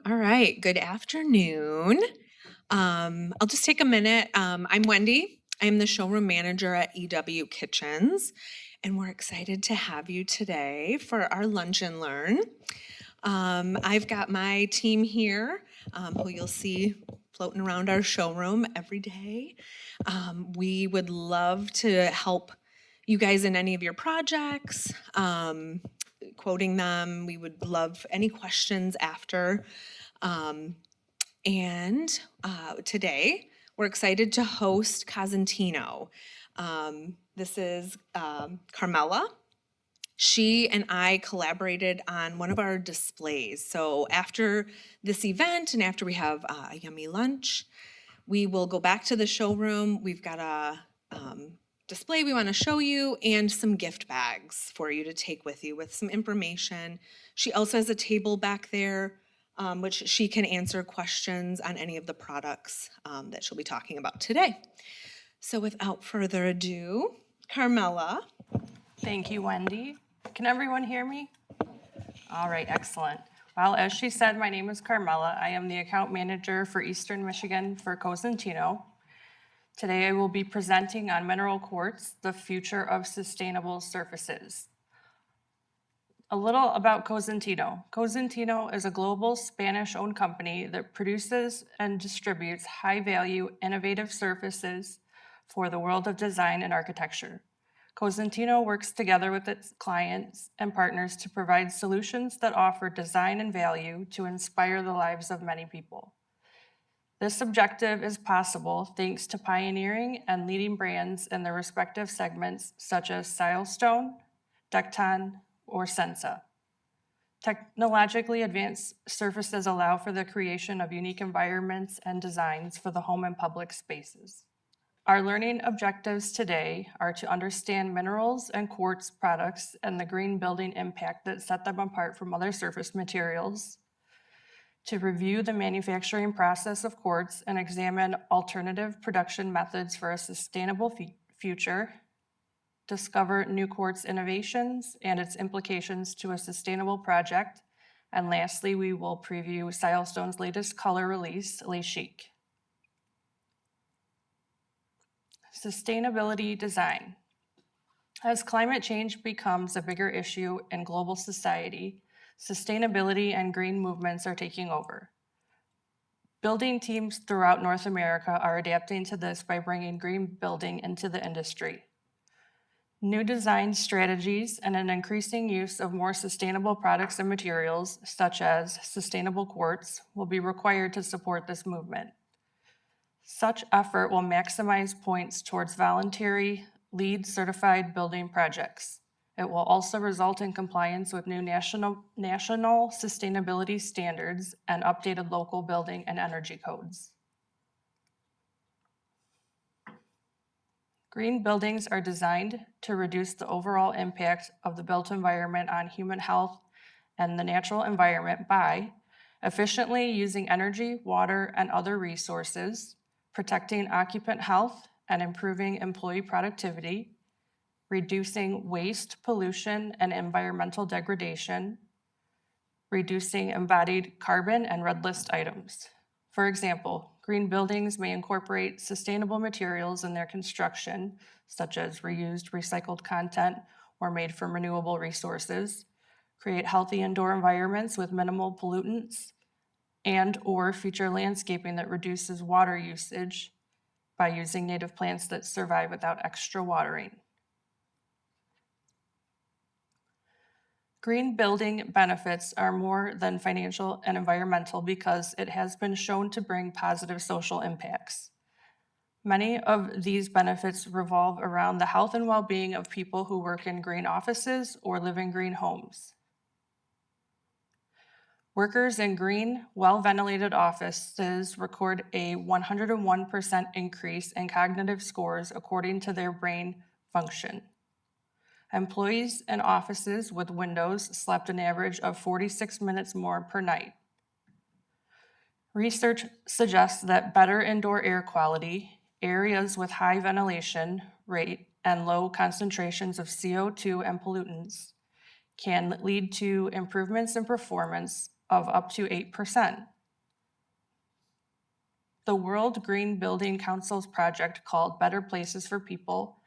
All right, good afternoon. I'll just take a minute. I'm Wendy. I'm the showroom manager at EW Kitchens, and we're excited to have you today for our lunch and learn. I've got my team here who you'll see floating around our showroom every day. We would love to help you guys in any of your projects, quoting them. We would love any questions after. And today, we're excited to host Cosentino. This is Carmela. She and I collaborated on one of our displays. So after this event and after we have a yummy lunch, we will go back to the showroom. We've got a display we want to show you and some gift bags for you to take with you with some information. She also has a table back there, which she can answer questions on any of the products that she'll be talking about today. So without further ado, Carmela. Thank you, Wendy. Can everyone hear me? All right, excellent. Well, as she said, my name is Carmela. I am the account manager for Eastern Michigan for Cosentino. Today I will be presenting on mineral quartz, the future of sustainable surfaces. A little about Cosentino. Cosentino is a global Spanish-owned company that produces and distributes high-value, innovative surfaces for the world of design and architecture. Cosentino works together with its clients and partners to provide solutions that offer design and value to inspire the lives of many people. This objective is possible thanks to pioneering and leading brands in their respective segments such as Silestone, Decton, or Sensa. Technologically advanced surfaces allow for the creation of unique environments and designs for the home and public spaces. Our learning objectives today are to understand minerals and quartz products and the green building impact that set them apart from other surface materials, to review the manufacturing process of quartz and examine alternative production methods for a sustainable future, discover new quartz innovations and its implications to a sustainable project, and lastly, we will preview Silestone's latest color release, Le Chic. Sustainability design. As climate change becomes a bigger issue in global society, sustainability and green movements are taking over. Building teams throughout North America are adapting to this by bringing green building into the industry. New design strategies and an increasing use of more sustainable products and materials, such as sustainable quartz, will be required to support this movement. Such effort will maximize points towards voluntary, LEED certified building projects. It will also result in compliance with new national sustainability standards and updated local building and energy codes. Green buildings are designed to reduce the overall impact of the built environment on human health and the natural environment by efficiently using energy, water, and other resources, protecting occupant health and improving employee productivity, reducing waste, pollution, and environmental degradation, reducing embodied carbon and red list items. For example, green buildings may incorporate sustainable materials in their construction, such as reused, recycled content or made from renewable resources, create healthy indoor environments with minimal pollutants, and/or feature landscaping that reduces water usage by using native plants that survive without extra watering. Green building benefits are more than financial and environmental because it has been shown to bring positive social impacts. Many of these benefits revolve around the health and well-being of people who work in green offices or live in green homes. Workers in green, well-ventilated offices record a 101% increase in cognitive scores according to their brain function. Employees in offices with windows slept an average of 46 minutes more per night. Research suggests that better indoor air quality, areas with high ventilation rate, and low concentrations of CO2 and pollutants can lead to improvements in performance of up to 8%. The World Green Building Council's project called Better Places for People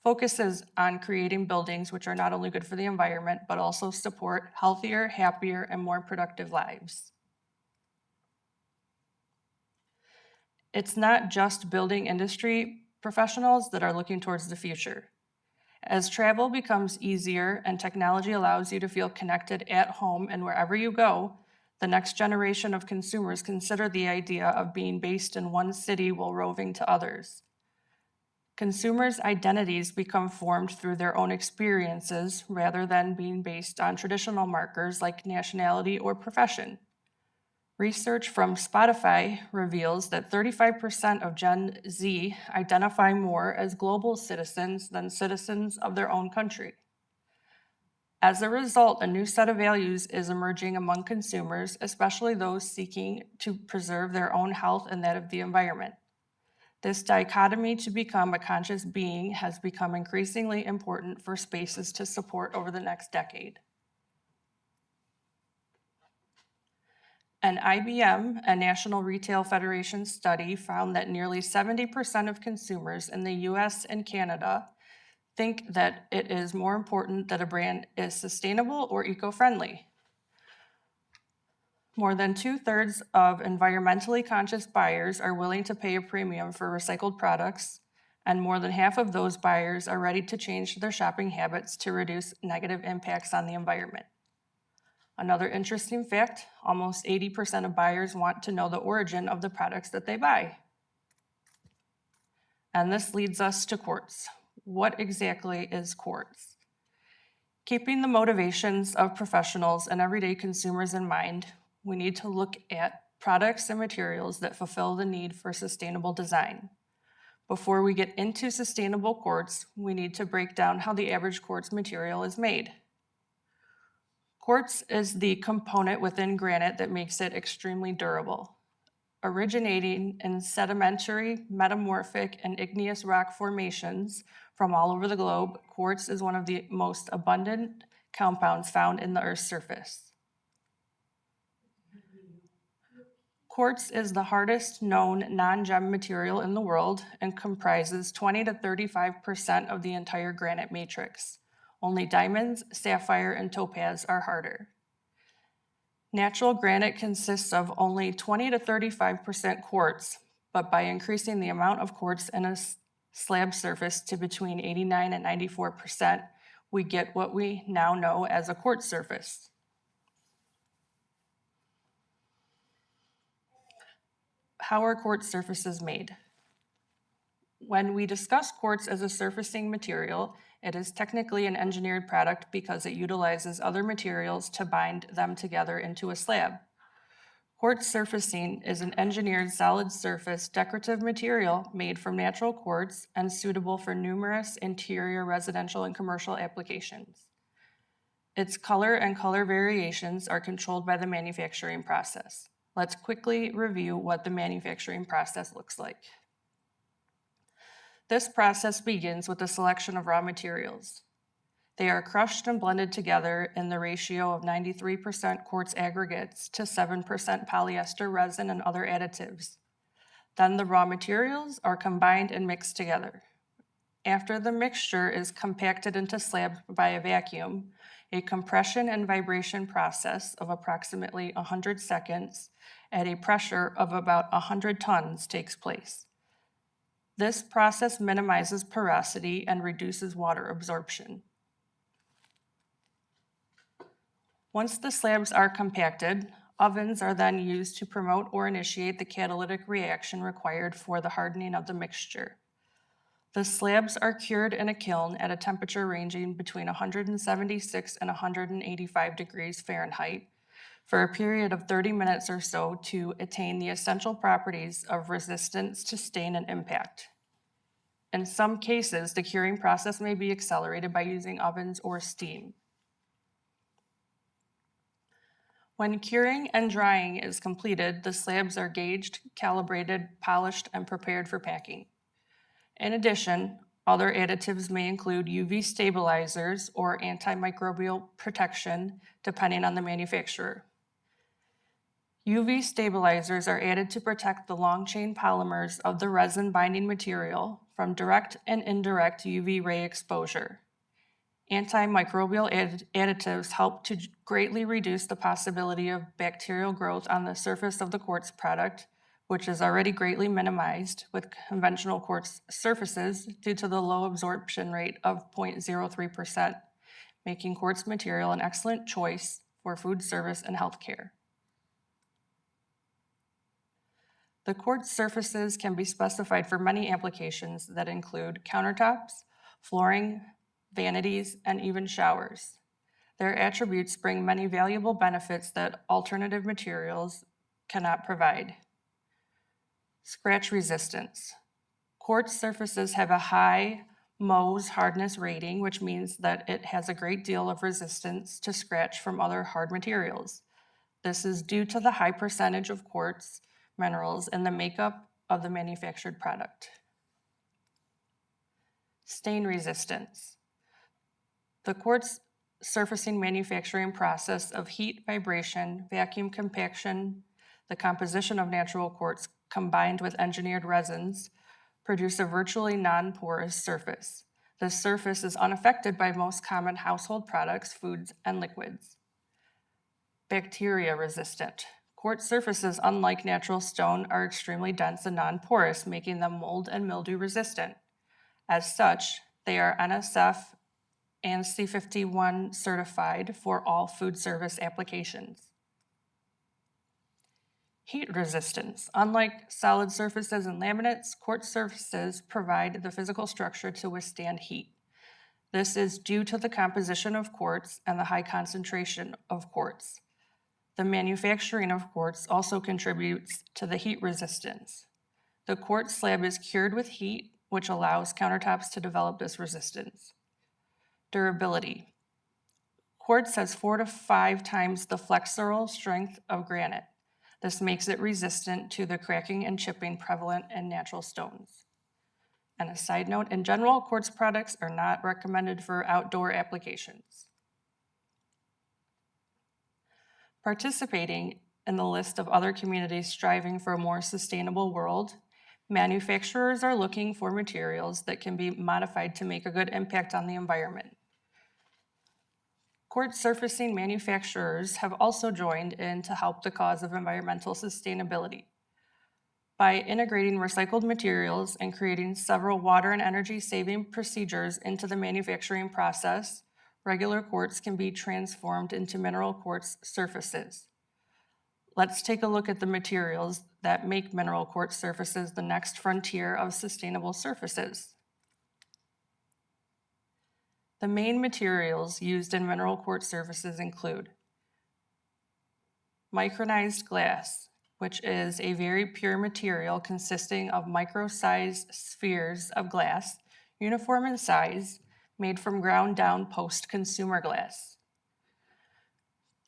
focuses on creating buildings which are not only good for the environment, but also support healthier, happier, and more productive lives. It's not just building industry professionals that are looking towards the future. As travel becomes easier and technology allows you to feel connected at home and wherever you go, the next generation of consumers consider the idea of being based in one city while roving to others. Consumers' identities become formed through their own experiences rather than being based on traditional markers like nationality or profession. Research from Spotify reveals that 35% of Gen Z identify more as global citizens than citizens of their own country. As a result, a new set of values is emerging among consumers, especially those seeking to preserve their own health and that of the environment. This dichotomy to become a conscious being has become increasingly important for spaces to support over the next decade. An IBM, a National Retail Federation study, found that nearly 70% of consumers in the US and Canada think that it is more important that a brand is sustainable or eco-friendly. More than 2/3 of environmentally conscious buyers are willing to pay a premium for recycled products, and more than half of those buyers are ready to change their shopping habits to reduce negative impacts on the environment. Another interesting fact, almost 80% of buyers want to know the origin of the products that they buy. And this leads us to Quartz. What exactly is Quartz? Keeping the motivations of professionals and everyday consumers in mind, we need to look at products and materials that fulfill the need for sustainable design. Before we get into sustainable quartz, we need to break down how the average quartz material is made. Quartz is the component within granite that makes it extremely durable. Originating in sedimentary, metamorphic, and igneous rock formations from all over the globe, quartz is one of the most abundant compounds found in the Earth's surface. Quartz is the hardest known non-gem material in the world and comprises 20 to 35% of the entire granite matrix. Only diamonds, sapphire, and topaz are harder. Natural granite consists of only 20 to 35% quartz, but by increasing the amount of quartz in a slab surface to between 89 and 94%, we get what we now know as a quartz surface. How are quartz surfaces made? When we discuss quartz as a surfacing material, it is technically an engineered product because it utilizes other materials to bind them together into a slab. Quartz surfacing is an engineered solid surface decorative material made from natural quartz and suitable for numerous interior residential and commercial applications. Its color and color variations are controlled by the manufacturing process. Let's quickly review what the manufacturing process looks like. This process begins with the selection of raw materials. They are crushed and blended together in the ratio of 93% quartz aggregates to 7% polyester resin and other additives. Then the raw materials are combined and mixed together. After the mixture is compacted into slabs by a vacuum, a compression and vibration process of approximately 100 seconds at a pressure of about 100 tons takes place. This process minimizes porosity and reduces water absorption. Once the slabs are compacted, ovens are then used to promote or initiate the catalytic reaction required for the hardening of the mixture. The slabs are cured in a kiln at a temperature ranging between 176 and 185 degrees Fahrenheit for a period of 30 minutes or so to attain the essential properties of resistance to stain and impact. In some cases, the curing process may be accelerated by using ovens or steam. When curing and drying is completed, the slabs are gauged, calibrated, polished, and prepared for packing. In addition, other additives may include UV stabilizers or antimicrobial protection, depending on the manufacturer. UV stabilizers are added to protect the long-chain polymers of the resin binding material from direct and indirect UV ray exposure. Antimicrobial additives help to greatly reduce the possibility of bacterial growth on the surface of the quartz product, which is already greatly minimized with conventional quartz surfaces due to the low absorption rate of 0.03%, making quartz material an excellent choice for food service and healthcare. The quartz surfaces can be specified for many applications that include countertops, flooring, vanities, and even showers. Their attributes bring many valuable benefits that alternative materials cannot provide. Scratch resistance. Quartz surfaces have a high Mohs hardness rating, which means that it has a great deal of resistance to scratch from other hard materials. This is due to the high percentage of quartz minerals in the makeup of the manufactured product. Stain resistance. The quartz surfacing manufacturing process of heat, vibration, vacuum compaction, the composition of natural quartz combined with engineered resins produce a virtually non-porous surface. This surface is unaffected by most common household products, foods, and liquids. Bacteria resistant. Quartz surfaces, unlike natural stone, are extremely dense and non-porous, making them mold and mildew resistant. As such, they are NSF and C51 certified for all food service applications. Heat resistance. Unlike solid surfaces and laminates, quartz surfaces provide the physical structure to withstand heat. This is due to the composition of quartz and the high concentration of quartz. The manufacturing of quartz also contributes to the heat resistance. The quartz slab is cured with heat, which allows countertops to develop this resistance. Durability. Quartz has 4 to 5 times the flexural strength of granite. This makes it resistant to the cracking and chipping prevalent in natural stones. And a side note, in general, quartz products are not recommended for outdoor applications. Participating in the list of other communities striving for a more sustainable world, manufacturers are looking for materials that can be modified to make a good impact on the environment. Quartz surfacing manufacturers have also joined in to help the cause of environmental sustainability. By integrating recycled materials and creating several water and energy saving procedures into the manufacturing process, regular quartz can be transformed into mineral quartz surfaces. Let's take a look at the materials that make mineral quartz surfaces the next frontier of sustainable surfaces. The main materials used in mineral quartz surfaces include micronized glass, which is a very pure material consisting of micro-sized spheres of glass, uniform in size, made from ground down post-consumer glass.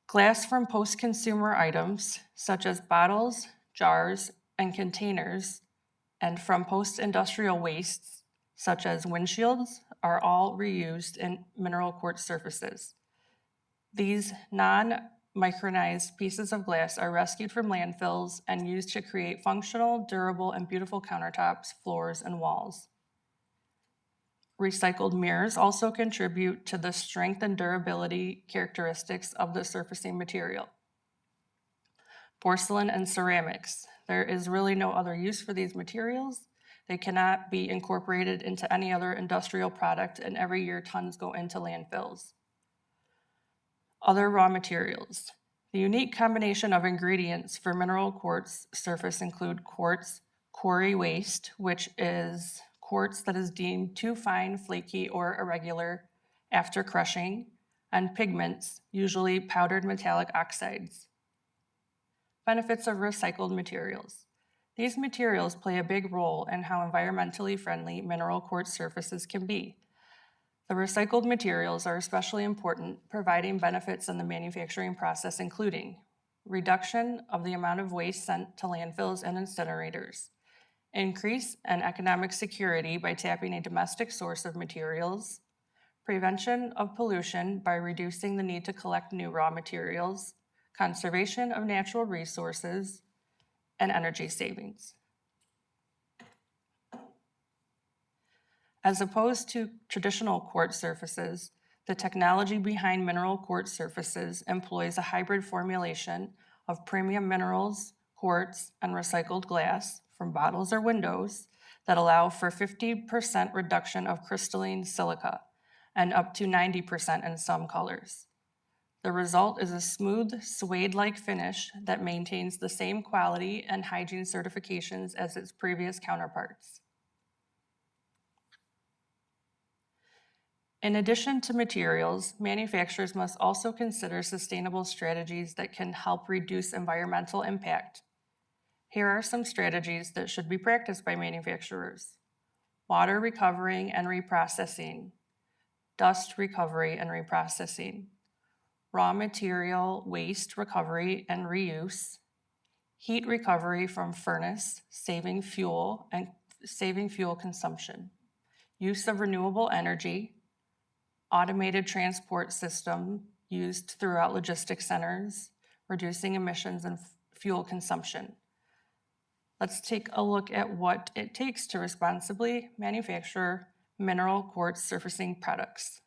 Glass from post-consumer items, such as bottles, jars, and containers, and from post-industrial wastes, such as windshields, are all reused in mineral quartz surfaces. These non-micronized pieces of glass are rescued from landfills and used to create functional, durable, and beautiful countertops, floors, and walls. Recycled mirrors also contribute to the strength and durability characteristics of the surfacing material. Porcelain and ceramics. There is really no other use for these materials. They cannot be incorporated into any other industrial product, and every year tons go into landfills. Other raw materials. The unique combination of ingredients for mineral quartz surface include quartz quarry waste, which is quartz that is deemed too fine, flaky, or irregular after crushing, and pigments, usually powdered metallic oxides. Benefits of recycled materials. These materials play a big role in how environmentally friendly mineral quartz surfaces can be. The recycled materials are especially important, providing benefits in the manufacturing process, including reduction of the amount of waste sent to landfills and incinerators, increase in economic security by tapping a domestic source of materials, prevention of pollution by reducing the need to collect new raw materials, conservation of natural resources, and energy savings. As opposed to traditional quartz surfaces, the technology behind mineral quartz surfaces employs a hybrid formulation of premium minerals, quartz, and recycled glass from bottles or windows that allow for 50% reduction of crystalline silica and up to 90% in some colors. The result is a smooth, suede-like finish that maintains the same quality and hygiene certifications as its previous counterparts. In addition to materials, manufacturers must also consider sustainable strategies that can help reduce environmental impact. Here are some strategies that should be practiced by manufacturers: water recovering and reprocessing, dust recovery and reprocessing, raw material waste recovery and reuse, heat recovery from furnace, saving fuel consumption, use of renewable energy, automated transport system used throughout logistics centers, reducing emissions and fuel consumption. Let's take a look at what it takes to responsibly manufacture mineral quartz surfacing products.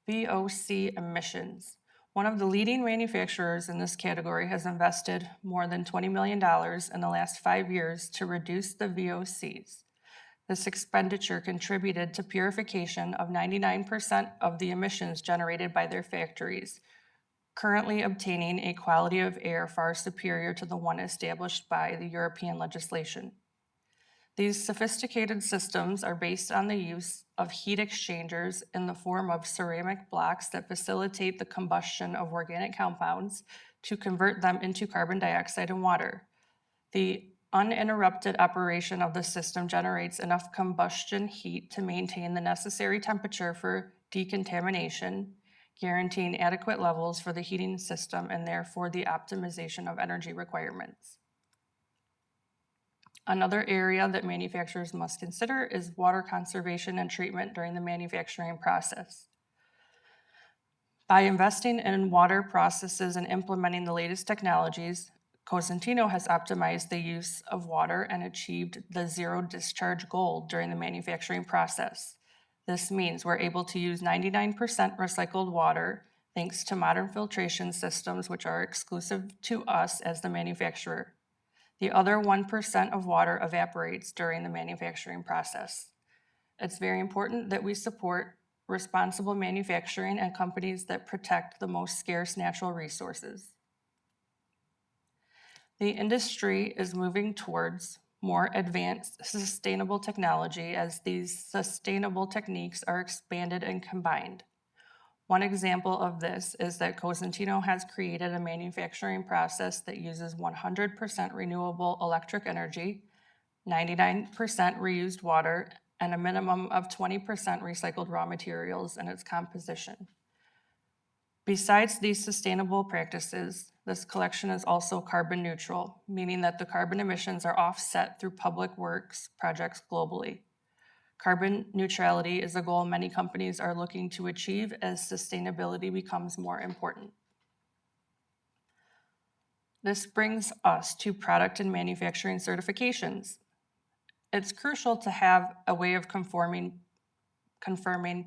VOC emissions. One of the leading manufacturers in this category has invested more than $20 million in the last 5 years to reduce the VOCs. This expenditure contributed to purification of 99% of the emissions generated by their factories, currently obtaining a quality of air far superior to the one established by the European legislation. These sophisticated systems are based on the use of heat exchangers in the form of ceramic blocks that facilitate the combustion of organic compounds to convert them into carbon dioxide and water. The uninterrupted operation of the system generates enough combustion heat to maintain the necessary temperature for decontamination, guaranteeing adequate levels for the heating system and therefore the optimization of energy requirements. Another area that manufacturers must consider is water conservation and treatment during the manufacturing process. By investing in water processes and implementing the latest technologies, Cosentino has optimized the use of water and achieved the zero discharge goal during the manufacturing process. This means we're able to use 99% recycled water thanks to modern filtration systems which are exclusive to us as the manufacturer. The other 1% of water evaporates during the manufacturing process. It's very important that we support responsible manufacturing and companies that protect the most scarce natural resources. The industry is moving towards more advanced sustainable technology as these sustainable techniques are expanded and combined. One example of this is that Cosentino has created a manufacturing process that uses 100% renewable electric energy, 99% reused water, and a minimum of 20% recycled raw materials in its composition. Besides these sustainable practices, this collection is also carbon neutral, meaning that the carbon emissions are offset through public works projects globally. Carbon neutrality is a goal many companies are looking to achieve as sustainability becomes more important. This brings us to product and manufacturing certifications. It's crucial to have a way of confirming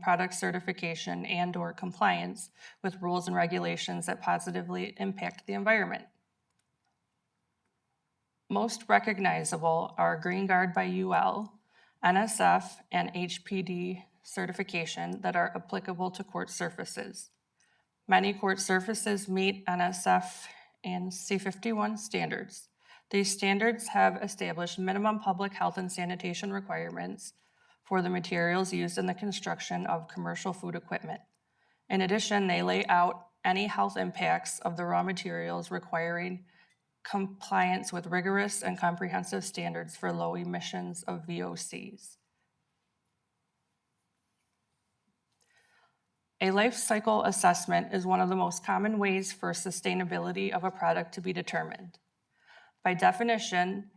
product certification and/or compliance with rules and regulations that positively impact the environment. Most recognizable are Green Guard by UL, NSF, and HPD certification that are applicable to quartz surfaces. Many quartz surfaces meet NSF and C51 standards. These standards have established minimum public health and sanitation requirements for the materials used in the construction of commercial food equipment. In addition, they lay out any health impacts of the raw materials requiring compliance with rigorous and comprehensive standards for low emissions of VOCs. A life cycle assessment is one of the most common ways for sustainability of a product to be determined. By definition,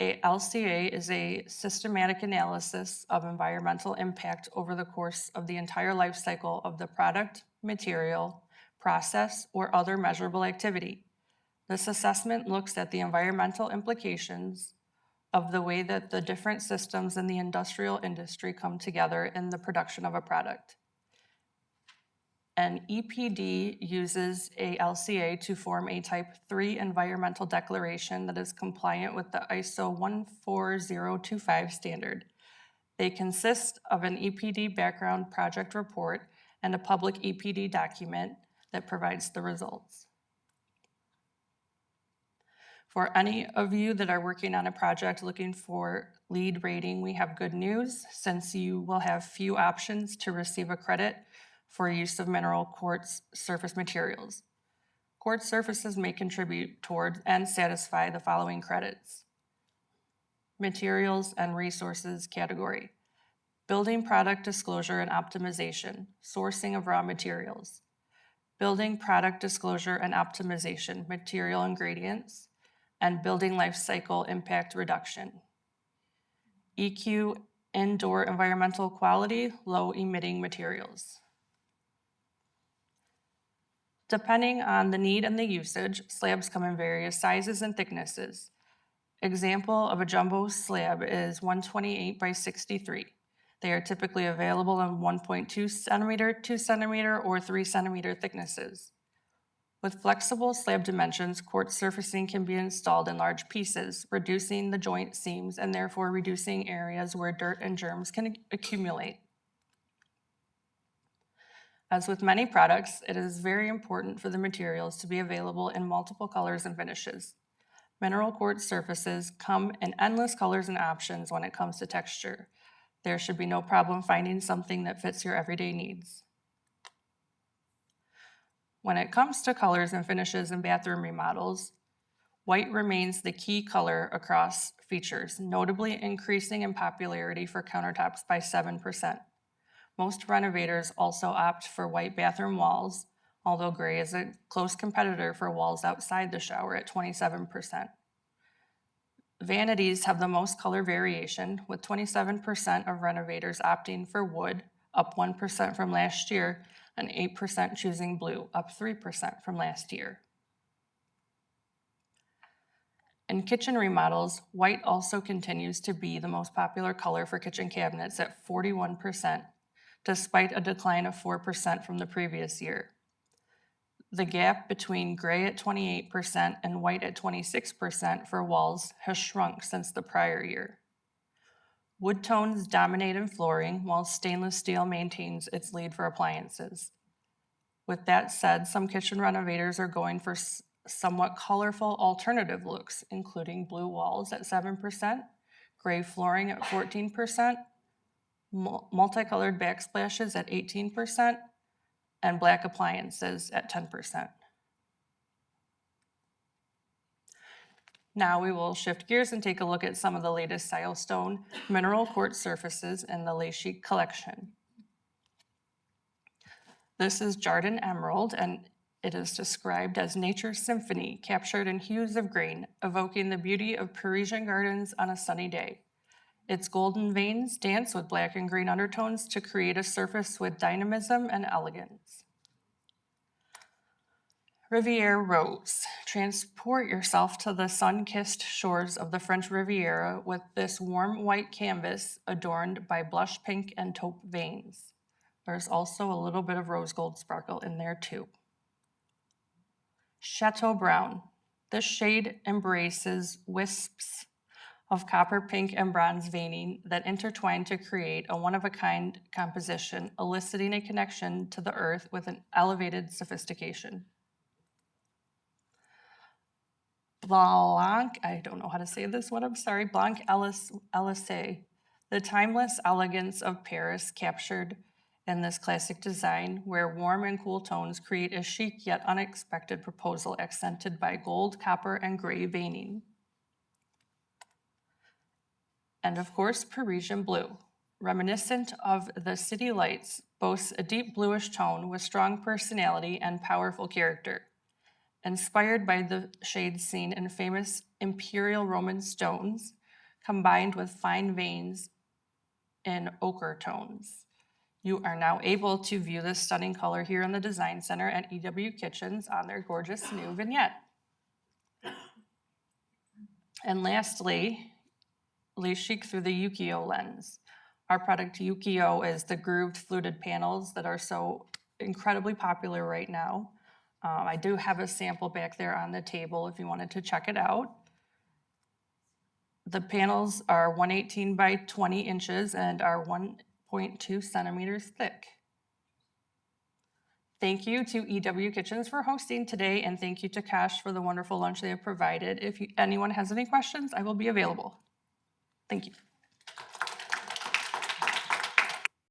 a LCA is a systematic analysis of environmental impact over the course of the entire life cycle of the product, material, process, or other measurable activity. This assessment looks at the environmental implications of the way that the different systems in the industrial industry come together in the production of a product. An EPD uses a LCA to form a Type 3 environmental declaration that is compliant with the ISO 14025 standard. They consist of an EPD background project report and a public EPD document that provides the results. For any of you that are working on a project looking for LEED rating, we have good news since you will have few options to receive a credit for use of mineral quartz surface materials. Quartz surfaces may contribute toward and satisfy the following credits. Materials and resources category. Building product disclosure and optimization, sourcing of raw materials. Building product disclosure and optimization, material ingredients, and building life cycle impact reduction. EQ, indoor environmental quality, low emitting materials. Depending on the need and the usage, slabs come in various sizes and thicknesses. Example of a jumbo slab is 128 by 63. They are typically available in 1.2 centimeter, 2 centimeter, or 3 centimeter thicknesses. With flexible slab dimensions, quartz surfacing can be installed in large pieces, reducing the joint seams and therefore reducing areas where dirt and germs can accumulate. As with many products, it is very important for the materials to be available in multiple colors and finishes. Mineral quartz surfaces come in endless colors and options when it comes to texture. There should be no problem finding something that fits your everyday needs. When it comes to colors and finishes in bathroom remodels, white remains the key color across features, notably increasing in popularity for countertops by 7%. Most renovators also opt for white bathroom walls, although gray is a close competitor for walls outside the shower at 27%. Vanities have the most color variation, with 27% of renovators opting for wood, up 1% from last year, and 8% choosing blue, up 3% from last year. In kitchen remodels, white also continues to be the most popular color for kitchen cabinets at 41%, despite a decline of 4% from the previous year. The gap between gray at 28% and white at 26% for walls has shrunk since the prior year. Wood tones dominate in flooring, while stainless steel maintains its lead for appliances. With that said, some kitchen renovators are going for somewhat colorful alternative looks, including blue walls at 7%, gray flooring at 14%, multicolored backsplashes at 18%, and black appliances at 10%. Now we will shift gears and take a look at some of the latest silestone mineral quartz surfaces in the Le Chic collection. This is Jardin Emerald, and it is described as nature's symphony, captured in hues of green, evoking the beauty of Parisian gardens on a sunny day. Its golden veins dance with black and green undertones to create a surface with dynamism and elegance. Riviera Rose. Transport yourself to the sun-kissed shores of the French Riviera with this warm white canvas adorned by blush pink and taupe veins. There's also a little bit of rose gold sparkle in there too. Chateau Brown. This shade embraces wisps of copper, pink, and bronze veining that intertwine to create a one-of-a-kind composition, eliciting a connection to the earth with an elevated sophistication. Blanc, I don't know how to say this one, I'm sorry, Blanc Elysée. The timeless elegance of Paris captured in this classic design, where warm and cool tones create a chic yet unexpected proposal accented by gold, copper, and gray veining. And of course, Parisian blue. Reminiscent of the city lights, boasts a deep bluish tone with strong personality and powerful character. Inspired by the shades seen in famous imperial Roman stones, combined with fine veins in ochre tones. You are now able to view this stunning color here in the Design Center at EW Kitchens on their gorgeous new vignette. And lastly, lace chic through the Yukio lens. Our product Yukio is the grooved fluted panels that are so incredibly popular right now. I do have a sample back there on the table if you wanted to check it out. The panels are 118 by 20 inches and are 1.2 centimeters thick. Thank you to EW Kitchens for hosting today, and thank you to Cash for the wonderful lunch they have provided. If anyone has any questions, I will be available. Thank you.